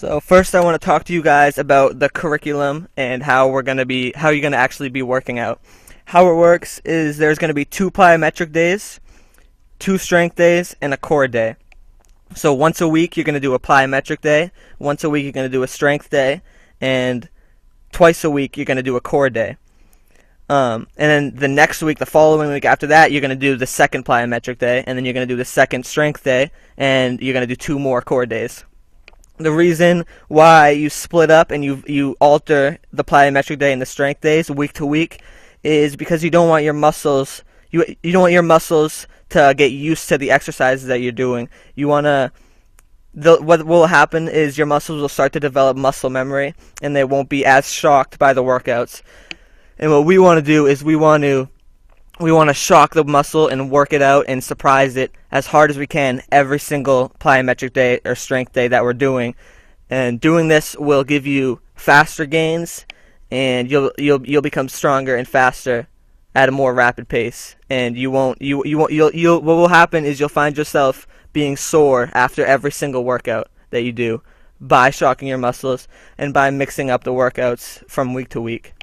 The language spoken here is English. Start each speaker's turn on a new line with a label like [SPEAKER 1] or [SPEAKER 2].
[SPEAKER 1] So first, I want to talk to you guys about the curriculum and how you're going to actually be working out. How it works is there's going to be 2 plyometric days, 2 strength days, and a core day. So once a week you're going to do a plyometric day, once a week you're going to do a strength day, and twice a week you're going to do a core day. And then the next week, the following week after that, you're going to do the second plyometric day, and then you're going to do the second strength day, and you're going to do 2 more core days. The reason why you split up and you alter the plyometric day and the strength days week to week is because you don't want your muscles to get used to the exercises that you're doing. What will happen is your muscles will start to develop muscle memory, and they won't be as shocked by the workouts. And what we want to do is we want to shock the muscle and work it out and surprise it as hard as we can every single plyometric day or strength day that we're doing. And doing this will give you faster gains, and you'll become stronger and faster at a more rapid pace. And what will happen is you'll find yourself being sore after every single workout that you do by shocking your muscles and by mixing up the workouts from week to week.